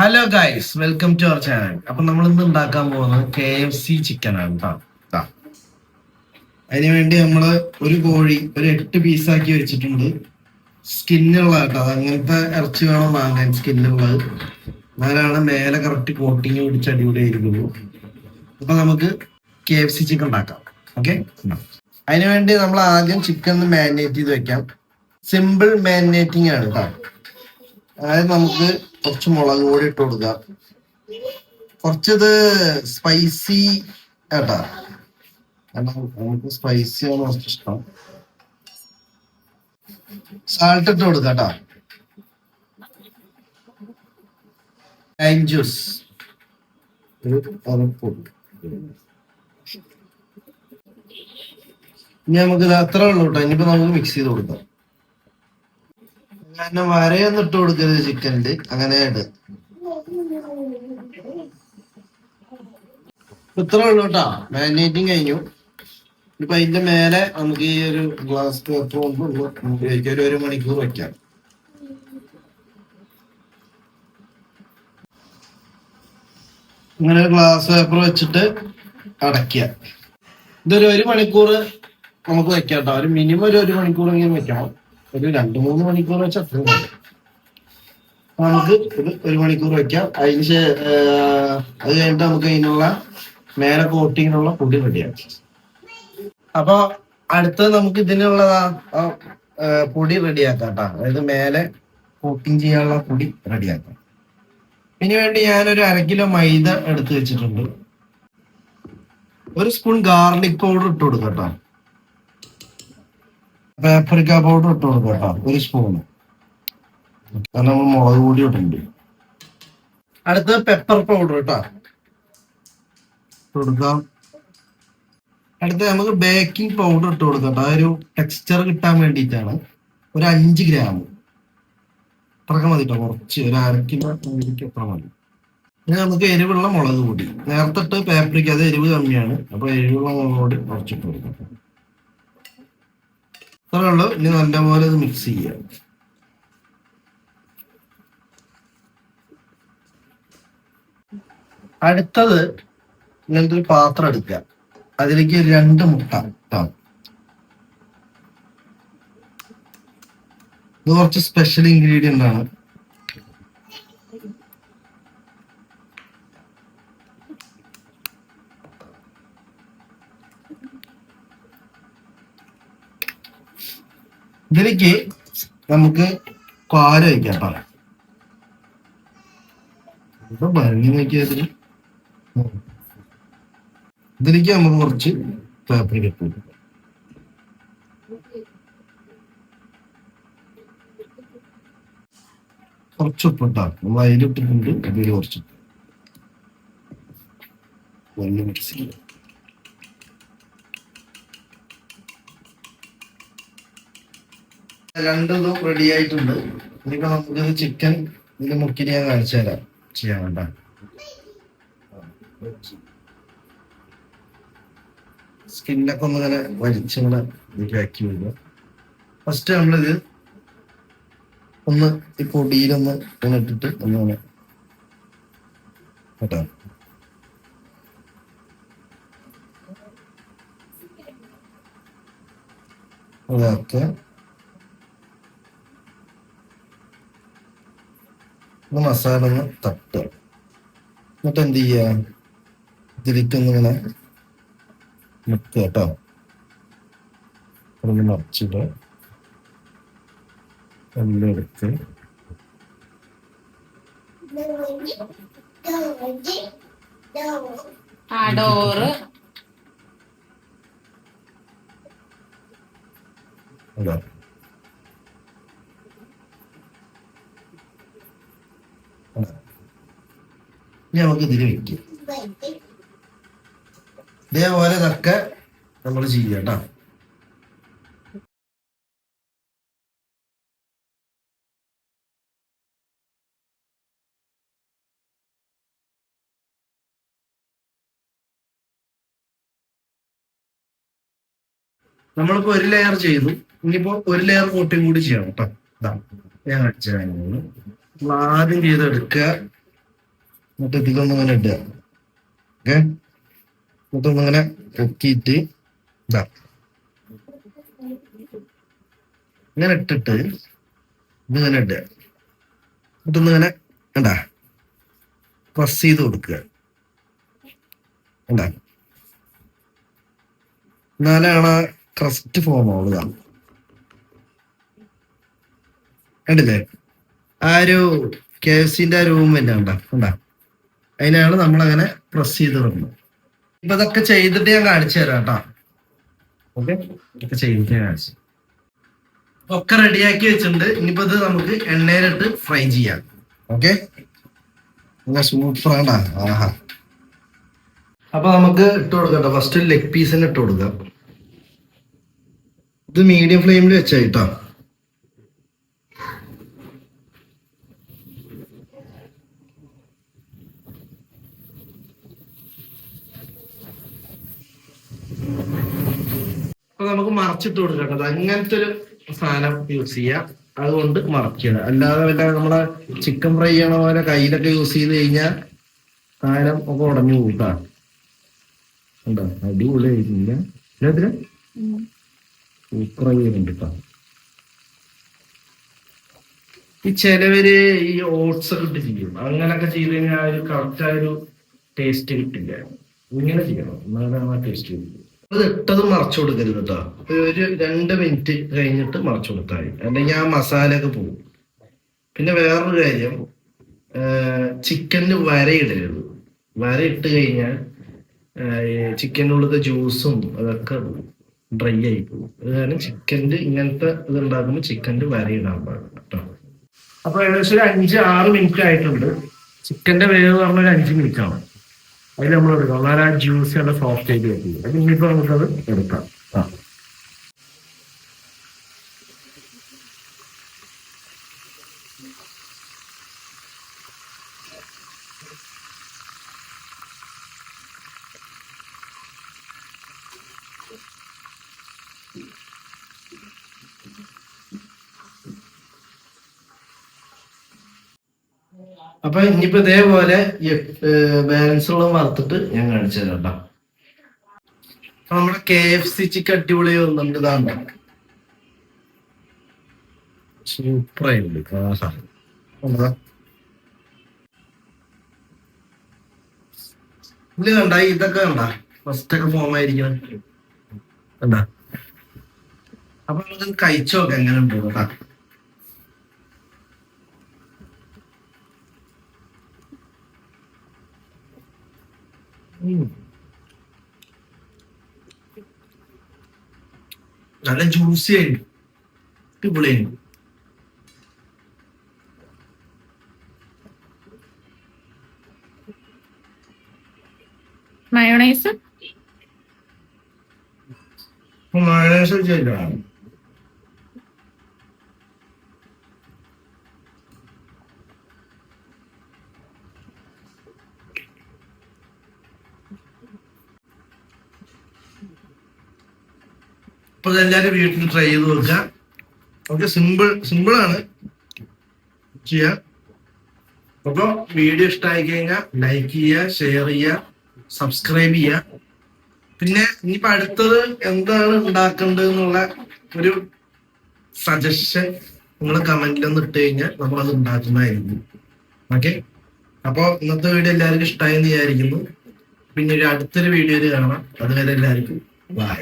Hello guys, welcome to our channel. അപ്പൊ നമ്മൾ ഇന്ന് ഉണ്ടാക്കാൻ പോകുന്നത് KFC ചിക്കൻ ആണ് കേട്ടോ. അതിനുവേണ്ടി നമ്മള് ഒരു കോഴി ഒരു 8 പീസാക്കി വെച്ചിട്ടുണ്ട്. സ്കിന്നുള്ള കേട്ടോ, അങ്ങനത്തെ ഇറച്ചി വേണം വാങ്ങാൻ, സ്കിന്നുള്ളത്. എന്നാലാണ് മേലെ കറക്റ്റ് കോട്ടിങ് പിടിച്ച് അടിപൊളിയായിരിക്കുള്ളൂ. അപ്പൊ നമുക്ക് KFC ചിക്കൻ ഉണ്ടാക്കാം. ഓക്കെ, അതിനുവേണ്ടി നമ്മൾ ആദ്യം ചിക്കൻ ഒന്ന് മാരിനേറ്റ് ചെയ്ത് വെക്കാം. സിമ്പിൾ മാരിനേറ്റിംഗ് ആണ് കേട്ടോ. അതായത് നമുക്ക് കുറച്ച് മുളക് പൊടി ഇട്ട് കൊടുക്കാം. കുറച്ചത് സ്പൈസി കേട്ടാ, നമുക്ക് സ്പൈസി ആണ് കുറച്ച് ഇഷ്ടം. സാൾട്ട് ഇട്ട് കൊടുക്കാം കേട്ടാ. ലൈം ജ്യൂസ് ഇനി നമുക്ക് ഇത് അത്ര ഉള്ളൂ കേട്ടോ. ഇനിയിപ്പോ നമുക്ക് മിക്സ് ചെയ്ത് കൊടുക്കാം. അങ്ങനെ വരയൊന്നും ഇട്ട് കൊടുക്കരുത് ചിക്കനില്, അങ്ങനെ ഇട്. ഇത്ര ഉള്ളു കേട്ടാ. മാരിനേറ്റിംഗ് കഴിഞ്ഞു. ഇപ്പൊ അതിന്റെ മേലെ നമുക്ക് ഈ ഒരു ഗ്ലാസ് പേപ്പർ കൊണ്ട് ഉപയോഗിക്കാം. ഒരു മണിക്കൂർ വെക്കാം. ഇങ്ങനെ ഒരു ഗ്ലാസ് പേപ്പർ വെച്ചിട്ട് അടയ്ക്കുക. ഇതൊരു 1 മണിക്കൂർ നമുക്ക് വെക്കാം കേട്ടോ. ഒരു മിനിമം ഒരു മണിക്കൂറെങ്കിലും വെക്കണം. ഒരു 2-3 മണിക്കൂർ വെച്ചാൽ അത്രയും മതി. നമുക്ക് ഇത് 1 മണിക്കൂർ വെക്കാം. അത് കഴിഞ്ഞിട്ട് നമുക്ക് അതിനുള്ള മേലെ കോട്ടിങ്ങിനുള്ള പൊടി റെഡിയാക്കാം. അപ്പൊ അടുത്തത് നമുക്ക് ഇതിനുള്ളതാ പൊടി റെഡിയാക്കാം കേട്ടോ. അതായത് മേലെ കോട്ടിങ് ചെയ്യാനുള്ള പൊടി റെഡിയാക്കാം. ഇതിനു വേണ്ടി ഞാനൊരു 1/2 കിലോ മൈദ എടുത്ത് വെച്ചിട്ടുണ്ട്. 1 സ്പൂൺ ഗാർലിക് പൗഡർ ഇട്ട് കൊടുക്കാം കേട്ടോ. പാപ്രിക്ക പൗഡർ ഇട്ട് കൊടുക്കാം കേട്ടോ, 1 സ്പൂണ്. കാരണം നമ്മൾ മുളക് പൊടി ഇട്ടുണ്ട്. അടുത്തത് പെപ്പർ പൗഡർ കേട്ടോ കൊടുക്കാം. അടുത്ത നമുക്ക് ബേക്കിംഗ് പൗഡർ ഇട്ട് കൊടുക്കാം. ആ ഒരു ടെക്സ്ചർ കിട്ടാൻ വേണ്ടിയിട്ടാണ്. ഒരു 5 ഗ്രാം അത്രയൊക്കെ മതി കേട്ടോ. കുറച്ച് ഒരു 1/2 കിലോ അത്ര മതി. ഇനി നമുക്ക് എരിവുള്ള മുളക് പൊടി നേരത്തെ ഇട്ട് പാപ്രിക്ക, അത് എരിവ് കമ്മിയാണ്. അപ്പൊ എരിവുള്ള മുളക് പൊടി കുറച്ചിട്ട് കൊടുക്കാം. അത്രേ ഉള്ളൂ. ഇനി നല്ലപോലെ ഇത് മിക്സ് ചെയ്യാം. അടുത്തത് ഇങ്ങനത്തെ ഒരു പാത്രം എടുക്കുക. അതിലേക്ക് 2 മുട്ട ഇട്ടാം. ഇത് കുറച്ച് സ്പെഷ്യൽ ഇൻഗ്രീഡിയന്റ് ആണ്. ഇതിലേക്ക് നമുക്ക് പാല് വയ്ക്കാം. പറയാം ഭംഗി നോക്കിയതിന് ഇതിലേക്ക് നമുക്ക് കുറച്ച് പാപ്രിക്ക ഇട്ട് കൊടുക്കാം. കുറച്ച് ഉപ്പിട്ടാം. നമ്മൾ അതിലിട്ടിട്ടുണ്ട്. അതിൽ കുറച്ച് നല്ല മിക്സ് ചെയ്യാം. രണ്ടും റെഡി ആയിട്ടുണ്ട്. ഇനിയിപ്പോ നമുക്ക് ചിക്കൻ ഇതിൽ മുക്കി ഞാൻ കാണിച്ചു തരാം. ചെയ്യാൻ വേണ്ട സ്കിന്നൊക്കെ ഒന്ന് ഇങ്ങനെ വലിച്ചിങ്ങനെ ഇതിലാക്കി വരിക. ഫസ്റ്റ് നമ്മളിത് ഒന്ന് ഈ പൊടിയിലൊന്ന് ഇങ്ങനെ ഇട്ടിട്ട് ഒന്നിങ്ങനെ കേട്ടോ. അതൊക്കെ മസാല ഒന്ന് തട്ടുക. എന്നിട്ട് എന്ത് ചെയ്യാ, ഇതിലേക്കൊന്നിങ്ങനെ മുക്കുക കേട്ടോ. ഒന്ന് മറിച്ചിട്ട് എല്ലാം എടുത്ത് അതാ നമുക്ക് ഇതിൽ വെക്കും. ഇതേപോലെ ഇതൊക്കെ നമ്മൾ ചെയ്യാം കേട്ടോ. നമ്മളിപ്പോ 1 ലെയർ ചെയ്തു. ഇനിയിപ്പോ 1 ലെയർ കോട്ടിങ് കൂടി ചെയ്യണം കേട്ടോ. ഇതാ ഞാൻ കാണിച്ചു. നമ്മൾ ആദ്യം ചെയ്തെടുക്കുക. എന്നിട്ട് ഇതിലൊന്നും ഇങ്ങനെ ഇടുക. ഓക്കെ, എന്നിട്ടൊന്നിങ്ങനെ പൊക്കിയിട്ട് ഇതാ ഇങ്ങനെ ഇട്ടിട്ട് ഇതിങ്ങനെ ഇടുക. എന്നിട്ടൊന്നിങ്ങനെ കണ്ടാ പ്രസ് ചെയ്ത് കൊടുക്കുക. കണ്ടാ, എന്നാലാണ് ആ ക്രസ്റ്റ് ഫോം ആവുക. കണ്ടില്ലേ, ആ ഒരു KFCന്റെ ആ രൂപം തന്നെ കണ്ടാ. അതിനാണ് നമ്മളങ്ങനെ പ്രസ് ചെയ്ത് വരുന്നത്. ഇപ്പൊ ഇതൊക്കെ ചെയ്തിട്ട് ഞാൻ കാണിച്ചു തരാം കേട്ടോ. ഓക്കെ, ഇതൊക്കെ ചെയ്തിട്ട് ഞാൻ കാണിച്ചു. ഒക്കെ റെഡിയാക്കി വെച്ചിട്ടുണ്ട്. ഇനിയിപ്പോ ഇത് നമുക്ക് എണ്ണയിലിട്ട് ഫ്രൈ ചെയ്യാം. ഓക്കെ, സൂപ്പറാണ്ടാ. ആഹാ, അപ്പൊ നമുക്ക് ഇട്ട് കൊടുക്കാം. ഫസ്റ്റ് ലെഗ് പീസിന് ഇട്ട് കൊടുക്കാം. ഇത് മീഡിയം ഫ്ലെയിമിൽ വെച്ചായിട്ടോ. അപ്പൊ നമുക്ക് മറച്ചിട്ട് കൊടുക്കാം. അങ്ങനത്തെ ഒരു സാധനം യൂസ് ചെയ്യാം. അതുകൊണ്ട് മറക്കുക. അല്ലാതെ വല്ല നമ്മളെ ചിക്കൻ ഫ്രൈ ചെയ്യണ പോലെ കയ്യിലൊക്കെ യൂസ് ചെയ്ത് കഴിഞ്ഞാൽ സാധനം ഒക്കെ ഉടഞ്ഞു കൂട്ടാ. ഉണ്ടോ, അടിപൊളിയായിട്ടില്ല. സൂപ്പറായി വരുന്നുണ്ട് കേട്ടോ. ഈ ചിലവര് ഈ ഓട്സ് ഒക്കെ ഇട്ട് ചെയ്യും. അങ്ങനൊക്കെ ചെയ്ത് കഴിഞ്ഞാൽ ആ ഒരു കറക്റ്റ് ആ ഒരു ടേസ്റ്റ് കിട്ടില്ല. ഇങ്ങനെ ചെയ്യണം, എന്നാലാണ് ആ ടേസ്റ്റ് കിട്ടും. അത് ഇട്ടത് മറച്ചു കൊടുക്കരുത് കേട്ടോ. ഒരു 2 മിനിറ്റ് കഴിഞ്ഞിട്ട് മറച്ചു കൊടുത്താൽ മതി, അല്ലെങ്കിൽ ആ മസാല ഒക്കെ പോകും. പിന്നെ വേറൊരു കാര്യം, ചിക്കനിൽ വരയിടരുത്. വര ഇട്ട് കഴിഞ്ഞാൽ ചിക്കനുള്ളത് ജ്യൂസും അതൊക്കെ ഡ്രൈ ആയി പോകും. അത് കാരണം ചിക്കൻ്റെ ഇങ്ങനത്തെ ഇത് ഉണ്ടാക്കുമ്പോൾ ചിക്കൻ്റെ വരയിടാൻ പാടില്ല കേട്ടോ. അപ്പൊ ഏകദേശം ഒരു 5-6 മിനിറ്റ് ആയിട്ടുണ്ട്. ചിക്കന്റെ വേവ് പറഞ്ഞ ഒരു 5 മിനിറ്റ് ആണ്. അതിൽ നമ്മൾ എടുക്കാം. വളരെ ആ ജ്യൂസ് നല്ല സോഫ്റ്റ് ആയിട്ട് വരുന്നത്. അത് ഇനിയിപ്പോ നമുക്കത് എടുക്കാം. അപ്പൊ ഇനിയിപ്പോ ഇതേപോലെ ബാലൻസുള്ള വറുത്തിട്ട് ഞാൻ കാണിച്ചു തരാം കേട്ടോ. അപ്പൊ നമ്മുടെ KFC ചിക്കൻ അടിപൊളി വന്നിട്ടുണ്ട്. ഇതാണ് സൂപ്പറായിട്ടുണ്ട്. ഇതില് കണ്ട ഇതൊക്കെ കണ്ട ഫസ്റ്റ് ഒക്കെ ഫോം ആയിരിക്കണം കണ്ട. അപ്പൊ നമുക്ക് കഴിച്ചു നോക്കാം എങ്ങനെ ഉണ്ട് കേട്ടാ. നല്ല ജ്യൂസി ആയിരുന്നു, അടിപൊളിയായിരുന്നു. മയോണൈസ് ചെയ്യണം. അപ്പൊ എല്ലാരും വീട്ടിൽ ട്രൈ ചെയ്ത് നോക്കുക. ഓക്കെ, സിമ്പിളാണ് ചെയ്യാൻ. അപ്പൊ വീഡിയോ ഇഷ്ടമായി കഴിഞ്ഞാൽ ലൈക്ക് ചെയ്യുക, ഷെയർ ചെയ്യുക, സബ്സ്ക്രൈബ് ചെയ്യുക. പിന്നെ ഇനിയിപ്പോ അടുത്തത് എന്താണ് ഉണ്ടാക്കേണ്ടത് എന്നുള്ള ഒരു സജഷൻ നിങ്ങൾ കമന്റിലൊന്ന് ഇട്ട് കഴിഞ്ഞാൽ നമ്മളത് ഉണ്ടാക്കുന്നതായിരിക്കും. ഓക്കെ, അപ്പൊ ഇന്നത്തെ വീഡിയോ എല്ലാവർക്കും ഇഷ്ടമായെന്ന് വിചാരിക്കുന്നു. പിന്നെ ഒരു അടുത്തൊരു വീഡിയോയിൽ കാണാം. അതുവരെ എല്ലാവർക്കും ബൈ.